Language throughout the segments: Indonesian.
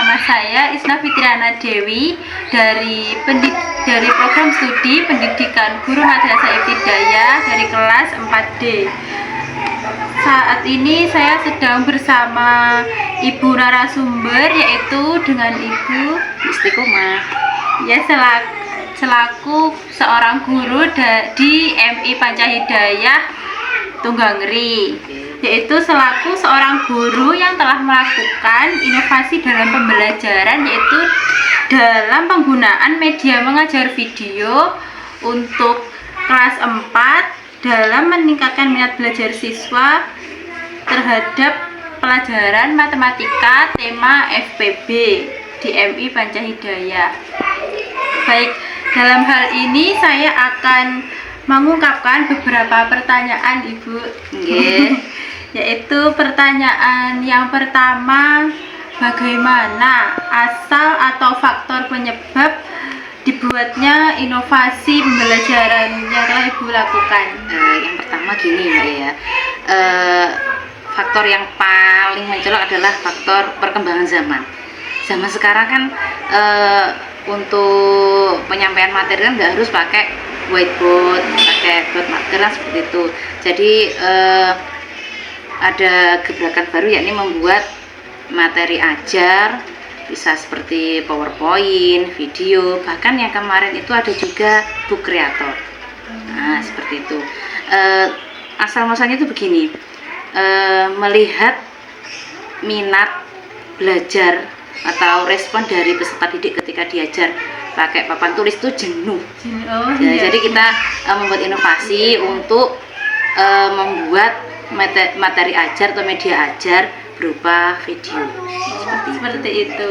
bersama saya Isna Fitriana Dewi dari program studi pendidikan guru madrasah ibtidaiyah dari kelas 4D. Saat ini saya sedang bersama ibu narasumber, yaitu dengan Ibu Istiqomah ya, selaku seorang guru di MI Pancahidayah Tunggangri, yaitu selaku seorang guru yang telah melakukan inovasi dalam pembelajaran, yaitu dalam penggunaan media mengajar video untuk kelas 4 dalam meningkatkan minat belajar siswa terhadap pelajaran matematika tema FPB di MI Pancahidayah. Baik, dalam hal ini saya akan mengungkapkan beberapa pertanyaan Ibu. Yaitu pertanyaan yang pertama, bagaimana asal atau faktor penyebab dibuatnya inovasi pembelajaran yang telah Ibu lakukan? Yang pertama gini Mbak ya, faktor yang paling mencolok adalah faktor perkembangan zaman. Zaman sekarang kan untuk penyampaian materi kan nggak harus pakai whiteboard, pakai board marker seperti itu. Jadi ada gebrakan baru, yakni membuat materi ajar bisa seperti PowerPoint, video, bahkan yang kemarin itu ada juga book creator. Nah, seperti itu. Asal muasalnya itu begini, melihat minat belajar atau respon dari peserta didik ketika diajar pakai papan tulis itu jenuh. Jadi kita membuat inovasi untuk membuat materi ajar atau media ajar berupa video seperti itu.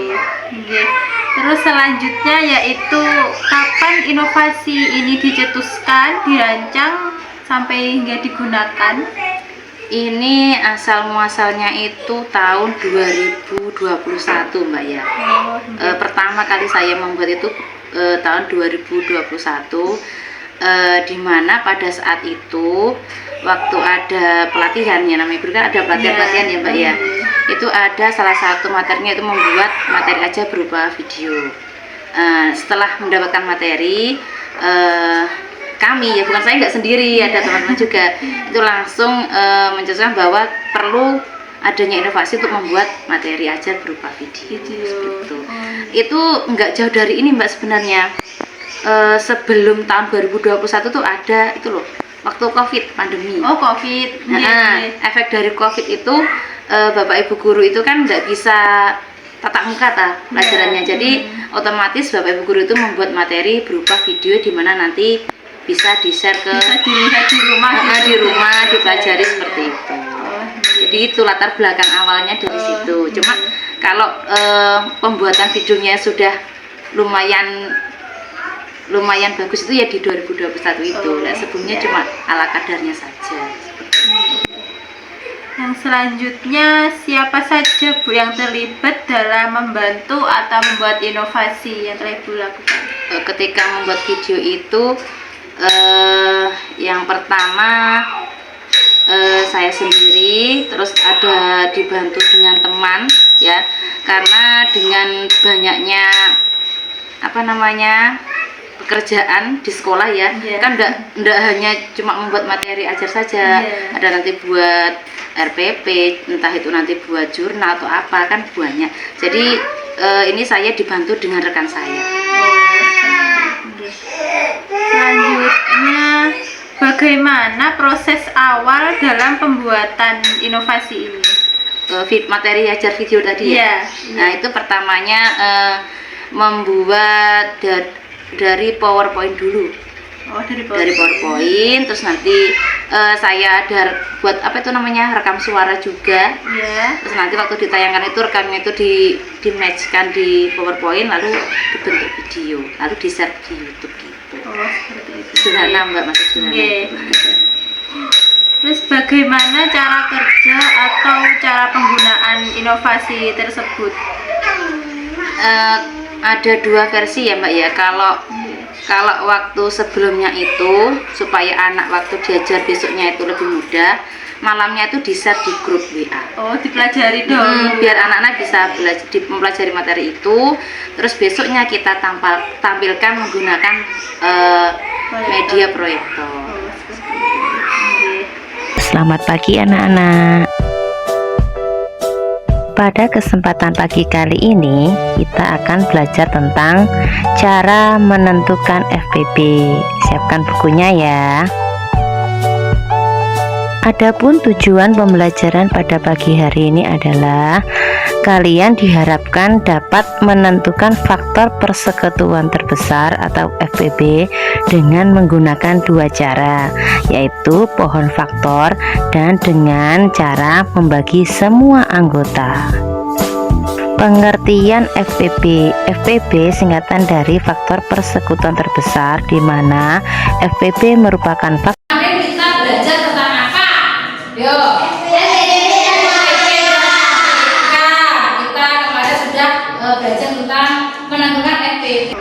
Terus selanjutnya yaitu kapan inovasi ini dicetuskan, dirancang sampai hingga digunakan? Ini asal muasalnya itu tahun 2021 Mbak ya. Pertama kali saya membuat itu tahun 2021, di mana pada saat itu waktu ada pelatihan ya, namanya guru kan ada pelatihan ya Mbak ya. Itu ada salah satu materinya itu membuat materi aja berupa video. Setelah mendapatkan materi, kami ya, bukan saya nggak sendiri, ada teman-teman juga, itu langsung mencetuskan bahwa perlu adanya inovasi untuk membuat materi ajar berupa video. Itu nggak jauh dari ini Mbak sebenarnya. Sebelum tahun 2021 tuh ada itu loh, waktu COVID, pandemi. COVID. Efek dari COVID itu Bapak Ibu guru itu kan nggak bisa tatap muka pelajarannya. Jadi otomatis Bapak Ibu guru itu membuat materi berupa video di mana nanti bisa di-share bisa dilihat di rumah, dipelajari seperti itu. Jadi itu latar belakang awalnya dari situ. Cuma kalau pembuatan videonya sudah lumayan bagus itu ya di 2021 itu. Nah, sebelumnya cuma ala kadarnya saja. Yang selanjutnya, siapa saja Bu yang terlibat dalam membantu atau membuat inovasi yang telah Ibu lakukan? Ketika membuat video itu, yang pertama saya sendiri, terus ada dibantu dengan teman ya, karena dengan banyaknya pekerjaan di sekolah ya, kan enggak hanya cuma membuat materi ajar saja, ada nanti buat RPP, entah itu nanti buat jurnal atau apa, kan banyak. Jadi ini saya dibantu dengan rekan saya. Selanjutnya, bagaimana proses awal dalam pembuatan inovasi ini? Materi ajar video tadi ya. Nah, itu pertamanya membuat dari PowerPoint dulu. Dari PowerPoint, terus nanti saya ada buat rekam suara juga. Terus nanti waktu ditayangkan itu rekamnya itu di-matchkan di PowerPoint, lalu dibentuk video, lalu di-share di YouTube gitu. Seperti itu. Sederhana Mbak, masih sederhana. Terus bagaimana cara kerja atau cara penggunaan inovasi tersebut? Ada dua versi ya Mbak ya. Kalau waktu sebelumnya itu supaya anak waktu diajar besoknya itu lebih mudah, malamnya itu di-share di grup WA. Oh, dipelajari dong. Biar anak-anak bisa mempelajari materi itu, terus besoknya kita tampilkan menggunakan media proyektor. Selamat pagi anak-anak. Pada kesempatan pagi kali ini kita akan belajar tentang cara menentukan FPB. Siapkan bukunya ya. Adapun tujuan pembelajaran pada pagi hari ini adalah kalian diharapkan dapat menentukan faktor persekutuan terbesar atau FPB dengan menggunakan dua cara, yaitu pohon faktor dan dengan cara membagi semua anggota. Pengertian FPB. FPB singkatan dari faktor persekutuan terbesar, di mana FPB merupakan faktor. Kemarin kita belajar tentang apa? Yuk. Kita kemarin sudah belajar tentang menentukan FPB.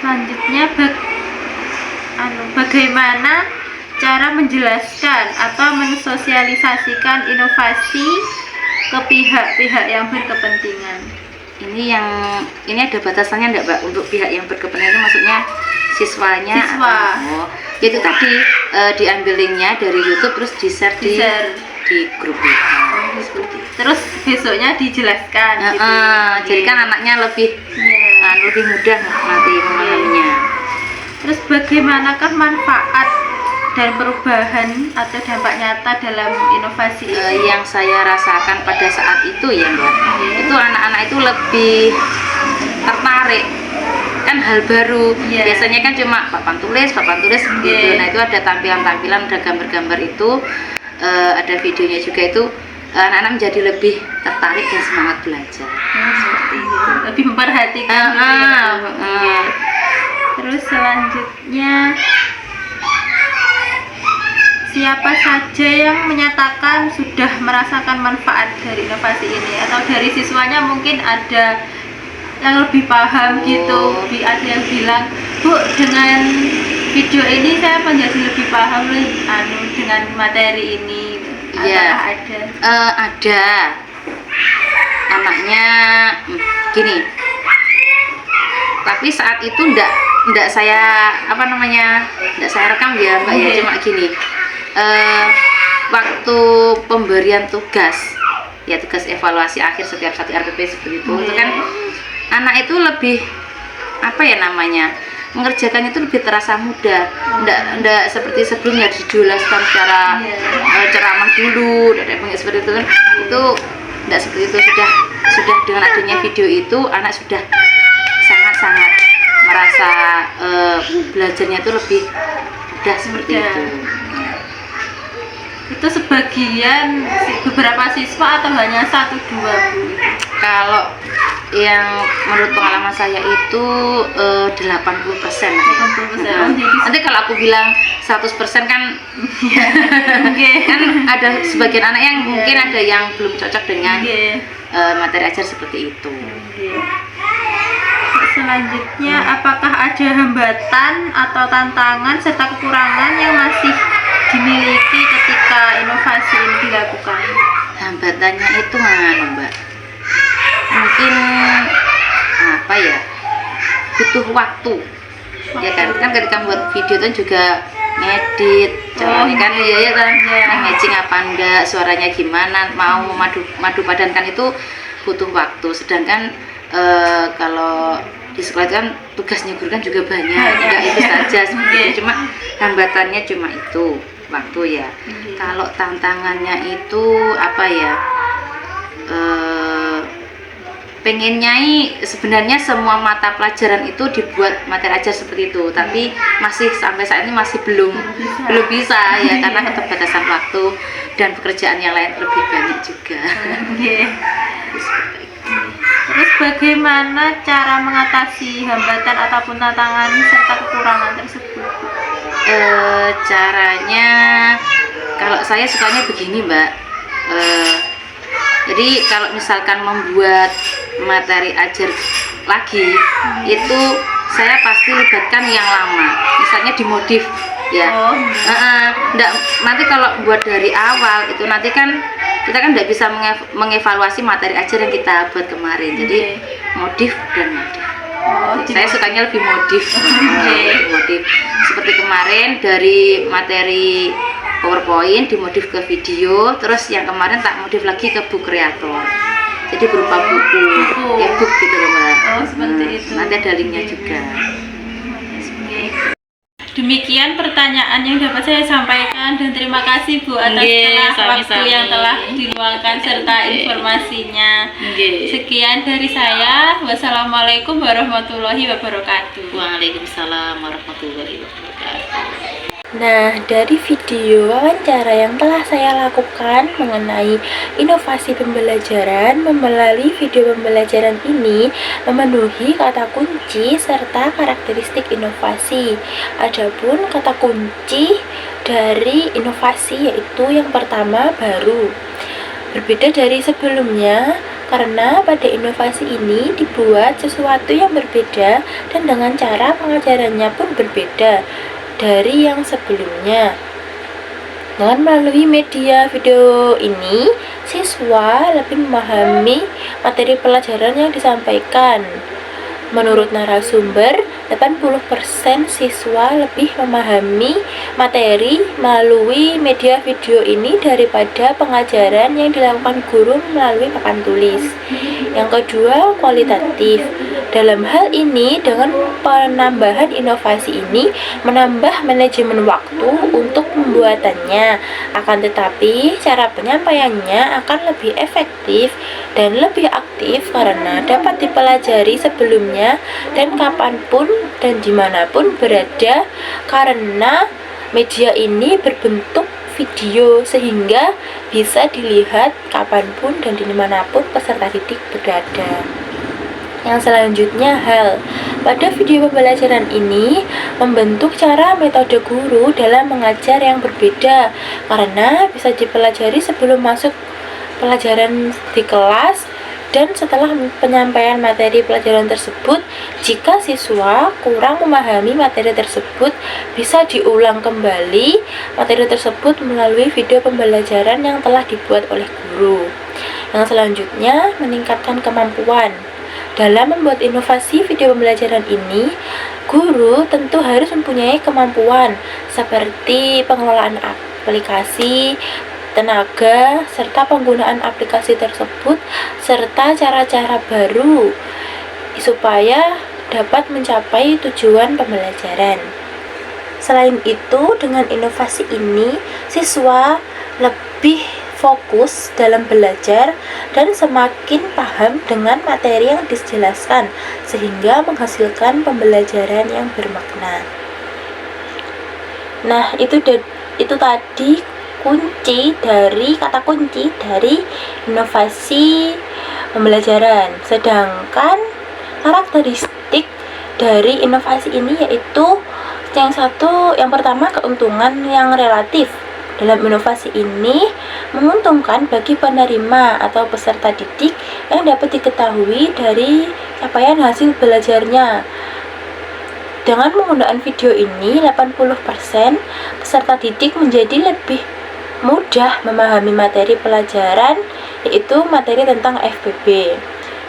Selanjutnya bagaimana cara menjelaskan atau mensosialisasikan inovasi ke pihak-pihak yang berkepentingan. Ini ada batasannya enggak, Mbak? Untuk pihak yang berkepentingan itu maksudnya siswanya. Oh, itu tadi diambil linknya dari YouTube terus di-share di grup WA. Terus besoknya dijelaskan gitu. Jadi kan anaknya lebih mudah nanti memahaminya. Terus bagaimanakah manfaat dan perubahan atau dampak nyata dalam inovasi ini? Yang saya rasakan pada saat itu ya, Mbak, itu anak-anak itu lebih tertarik, kan hal baru. Biasanya kan cuma papan tulis gitu. Nah, itu ada tampilan-tampilan, ada gambar-gambar itu, ada videonya juga, itu anak-anak menjadi lebih tertarik dan semangat belajar. Seperti itu. Lebih memperhatikan. Terus selanjutnya, siapa saja yang menyatakan sudah merasakan manfaat dari inovasi ini, atau dari siswanya mungkin ada yang lebih paham gitu. Ada yang bilang, Bu, dengan video ini saya menjadi lebih paham dengan materi ini. Iya, ada anaknya gini, tapi saat itu enggak saya enggak saya rekam ya, Mbak, ya, cuma gini. Waktu pemberian tugas evaluasi akhir setiap satu RPP seperti itu, itu kan anak itu lebih mengerjakan itu lebih terasa mudah, enggak seperti sebelumnya dijelaskan secara ceramah dulu, seperti itu kan, itu enggak seperti itu. Sudah dengan adanya video itu, anak sudah sangat merasa belajarnya itu lebih mudah seperti itu. Itu sebagian beberapa siswa atau hanya 1-2, Bu? Kalau yang menurut pengalaman saya itu 80%. 80%. Nanti kalau aku bilang 100% kan kan ada sebagian anak yang mungkin ada yang belum cocok dengan materi ajar seperti itu. Selanjutnya, apakah ada hambatan atau tantangan serta kekurangan yang masih dimiliki ketika inovasi ini dilakukan? Hambatannya itu Mbak, mungkin butuh waktu. Ya kan ketika buat video kan juga ngedit, kan matching apa enggak, suaranya gimana, mau madu padankan itu butuh waktu. Sedangkan kalau di sekolah itu kan tugasnya guru kan juga banyak. Enggak itu saja sebenarnya, cuma hambatannya cuma itu waktu ya. Kalau tantangannya itu pengennya sebenarnya semua mata pelajaran itu dibuat materi ajar seperti itu, tapi masih sampai saat ini masih belum bisa ya, karena keterbatasan waktu dan pekerjaan yang lain lebih banyak juga. Terus bagaimana cara mengatasi hambatan ataupun tantangan serta kekurangan tersebut? Caranya, kalau saya sukanya begini, Mbak. Jadi kalau misalkan membuat materi ajar lagi, itu saya pasti libatkan yang lama. Misalnya dimodif ya. Oh. Nggak, nanti kalau buat dari awal itu nanti kan kita kan nggak bisa mengevaluasi materi ajar yang kita buat kemarin. Jadi modif dan modif. Saya sukanya lebih modif. Modif seperti kemarin dari materi PowerPoint dimodif ke video, terus yang kemarin tak modif lagi ke book creator. Jadi berupa buku, e-book gitu loh Mbak. Oh, seperti itu. Nanti ada linknya juga. Demikian pertanyaan yang dapat saya sampaikan dan terima kasih Bu atas waktu sami-sami. yang telah diluangkan serta informasinya. Nggih. Sekian dari saya. Wassalamualaikum warahmatullahi wabarakatuh. Waalaikumsalam warahmatullahi wabarakatuh. Nah, dari video wawancara yang telah saya lakukan mengenai inovasi pembelajaran, melalui video pembelajaran ini memenuhi kata kunci serta karakteristik inovasi. Adapun kata kunci dari inovasi yaitu yang pertama baru. Berbeda dari sebelumnya karena pada inovasi ini dibuat sesuatu yang berbeda dan dengan cara pengajarannya pun berbeda dari yang sebelumnya. Dengan melalui media video ini, siswa lebih memahami materi pelajaran yang disampaikan. Menurut narasumber, 80% siswa lebih memahami materi melalui media video ini daripada pengajaran yang dilakukan guru melalui papan tulis. Yang kedua, kualitatif. Dalam hal ini, dengan penambahan inovasi ini, menambah manajemen waktu untuk pembuatannya. Akan tetapi, cara penyampaiannya akan lebih efektif dan lebih aktif karena dapat dipelajari sebelumnya dan kapanpun dan dimanapun berada karena media ini berbentuk video sehingga bisa dilihat kapanpun dan dimanapun peserta didik berada. Yang selanjutnya pada video pembelajaran ini membentuk cara metode guru dalam mengajar yang berbeda karena bisa dipelajari sebelum masuk pelajaran di kelas dan setelah penyampaian materi pelajaran tersebut. Jika siswa kurang memahami materi tersebut, bisa diulang kembali materi tersebut melalui video pembelajaran yang telah dibuat oleh guru. Yang selanjutnya, meningkatkan kemampuan. Dalam membuat inovasi video pembelajaran ini, guru tentu harus mempunyai kemampuan seperti pengelolaan aplikasi, tenaga, serta penggunaan aplikasi tersebut, serta cara-cara baru supaya dapat mencapai tujuan pembelajaran. Selain itu, dengan inovasi ini, siswa lebih fokus dalam belajar dan semakin paham dengan materi yang dijelaskan, sehingga menghasilkan pembelajaran yang bermakna. Nah, itu tadi kata kunci dari inovasi pembelajaran. Sedangkan karakteristik dari inovasi ini yaitu yang pertama, keuntungan yang relatif. Dalam inovasi ini menguntungkan bagi penerima atau peserta didik yang dapat diketahui dari capaian hasil belajarnya. Dengan menggunakan video ini, 80% peserta didik menjadi lebih mudah memahami materi pelajaran, yaitu materi tentang FPB.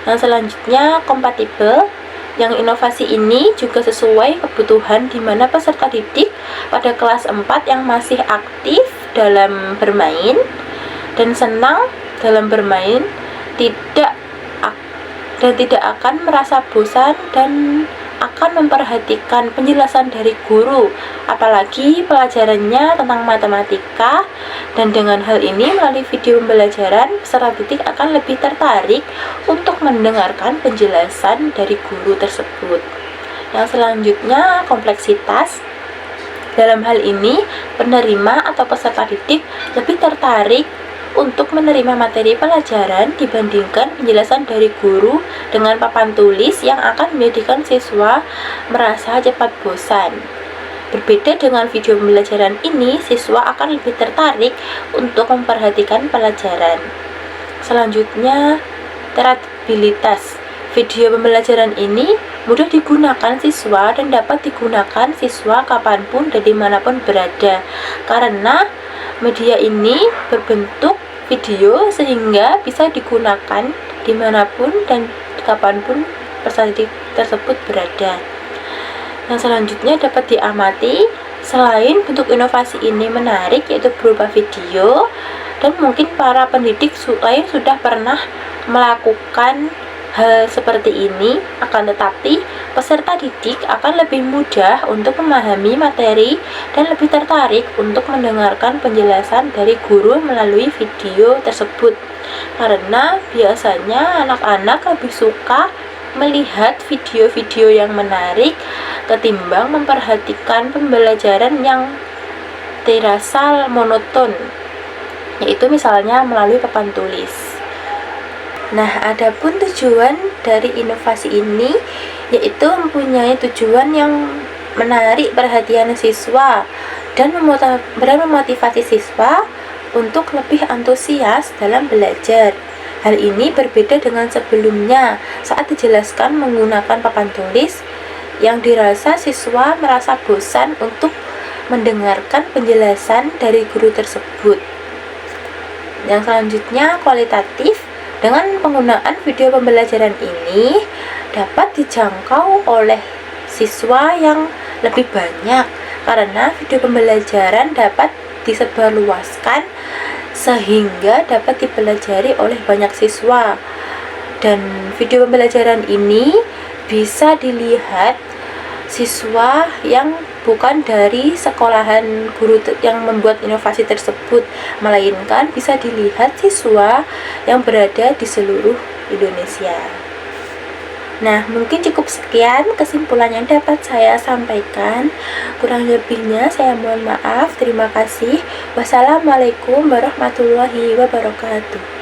Yang selanjutnya, kompatibel. Yang inovasi ini juga sesuai kebutuhan di mana peserta didik pada kelas 4 yang masih aktif dalam bermain dan senang dalam bermain tidak akan merasa bosan dan akan memperhatikan penjelasan dari guru, apalagi pelajarannya tentang matematika. Dan dengan hal ini, melalui video pembelajaran, peserta didik akan lebih tertarik untuk mendengarkan penjelasan dari guru tersebut. Yang selanjutnya, kompleksitas. Dalam hal ini, penerima atau peserta didik lebih tertarik untuk menerima materi pelajaran dibandingkan penjelasan dari guru dengan papan tulis yang akan menjadikan siswa merasa cepat bosan. Berbeda dengan video pembelajaran ini, siswa akan lebih tertarik untuk memperhatikan pelajaran. Selanjutnya, teratabilitas. Video pembelajaran ini mudah digunakan siswa dan dapat digunakan siswa kapanpun dan dimanapun berada, karena media ini berbentuk video sehingga bisa digunakan dimanapun dan kapanpun peserta tersebut berada. Yang selanjutnya dapat diamati, selain bentuk inovasi ini menarik yaitu berupa video, dan mungkin para pendidik lain sudah pernah melakukan hal seperti ini, akan tetapi peserta didik akan lebih mudah untuk memahami materi dan lebih tertarik untuk mendengarkan penjelasan dari guru melalui video tersebut, karena biasanya anak-anak lebih suka melihat video-video yang menarik ketimbang memperhatikan pembelajaran yang terasa monoton, yaitu misalnya melalui papan tulis. Nah, adapun tujuan dari inovasi ini yaitu mempunyai tujuan yang menarik perhatian siswa dan memotivasi siswa untuk lebih antusias dalam belajar. Hal ini berbeda dengan sebelumnya saat dijelaskan menggunakan papan tulis yang dirasa siswa merasa bosan untuk mendengarkan penjelasan dari guru tersebut. Yang selanjutnya kualitatif. Dengan penggunaan video pembelajaran ini dapat dijangkau oleh siswa yang lebih banyak, karena video pembelajaran dapat disebarluaskan sehingga dapat dipelajari oleh banyak siswa. Dan video pembelajaran ini bisa dilihat siswa yang bukan dari sekolahan guru yang membuat inovasi tersebut, melainkan bisa dilihat siswa yang berada di seluruh Indonesia. Nah, mungkin cukup sekian kesimpulan yang dapat saya sampaikan. Kurang lebihnya saya mohon maaf. Terima kasih. Wassalamualaikum warahmatullahi wabarakatuh.